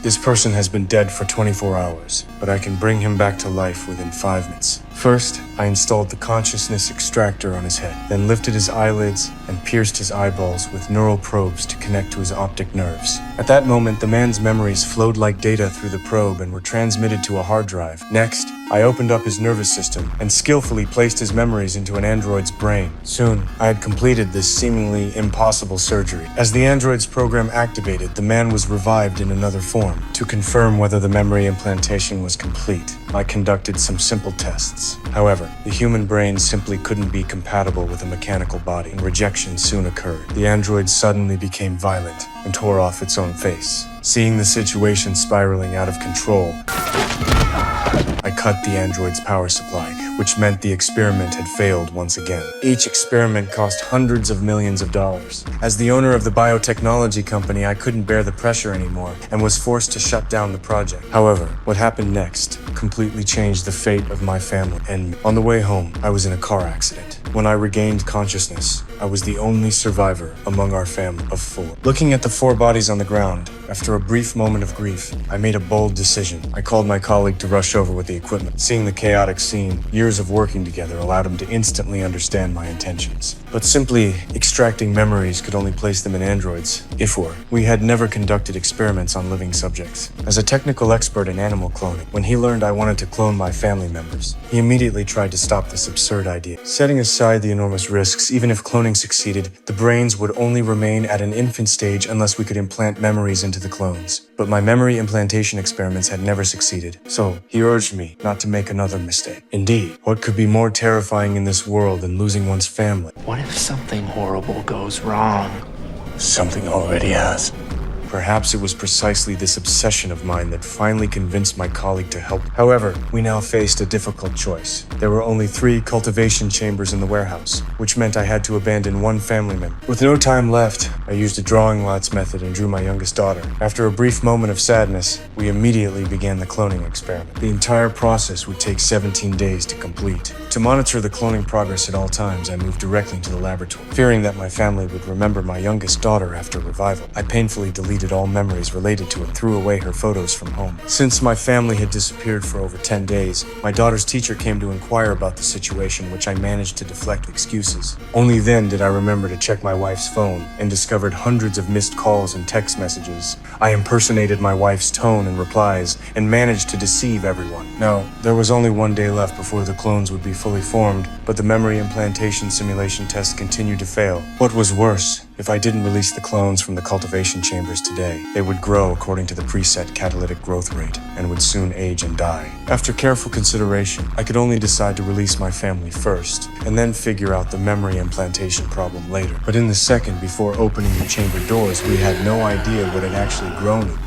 This person has been dead for 24 hours, but I can bring him back to life within 5 minutes. First, I installed the consciousness extractor on his head, then lifted his eyelids and pierced his eyeballs with neural probes to connect to his optic nerves. At that moment, the man's memories flowed like data through the probe and were transmitted to a hard drive. Next, I opened up his nervous system and skillfully placed his memories into an android's brain. Soon, I had completed this seemingly impossible surgery. As the android's program activated, the man was revived in another form. To confirm whether the memory implantation was complete, I conducted some simple tests. However, the human brain simply couldn't be compatible with a mechanical body, and rejection soon occurred. The android suddenly became violent and tore off its own face. Seeing the situation spiraling out of control, I cut the android's power supply, which meant the experiment had failed once again. Each experiment cost hundreds of millions of dollars. As the owner of the biotechnology company, I couldn't bear the pressure anymore and was forced to shut down the project. However, what happened next completely changed the fate of my family and me. On the way home, I was in a car accident. When I regained consciousness, I was the only survivor among our family of 4. Looking at the 4 bodies on the ground, after a brief moment of grief, I made a bold decision. I called my colleague to rush over with the equipment. Seeing the chaotic scene, years of working together allowed him to instantly understand my intentions. But simply extracting memories could only place them in androids. We had never conducted experiments on living subjects. As a technical expert in animal cloning, when he learned I wanted to clone my family members, he immediately tried to stop this absurd idea. Setting aside the enormous risks, even if cloning succeeded, the brains would only remain at an infant stage unless we could implant memories into the clones. But my memory implantation experiments had never succeeded, so he urged me not to make another mistake. Indeed, what could be more terrifying in this world than losing one's family? What if something horrible goes wrong? Something already has. Perhaps it was precisely this obsession of mine that finally convinced my colleague to help. However, we now faced a difficult choice. There were only 3 cultivation chambers in the warehouse, which meant I had to abandon 1 family member. With no time left, I used a drawing lots method and drew my youngest daughter. After a brief moment of sadness, we immediately began the cloning experiment. The entire process would take 17 days to complete. To monitor the cloning progress at all times, I moved directly to the laboratory. Fearing that my family would remember my youngest daughter after revival, I painfully deleted all memories related to it and threw away her photos from home. Since my family had disappeared for over 10 days, my daughter's teacher came to inquire about the situation, which I managed to deflect with excuses. Only then did I remember to check my wife's phone and discovered hundreds of missed calls and text messages. I impersonated my wife's tone and replies and managed to deceive everyone. Now, there was only 1 day left before the clones would be fully formed, but the memory implantation simulation test continued to fail. What was worse, if I didn't release the clones from the cultivation chambers today, they would grow according to the preset catalytic growth rate and would soon age and die. After careful consideration, I could only decide to release my family first, and then figure out the memory implantation problem later. But in the second before opening the chamber doors, we had no idea what had actually grown in.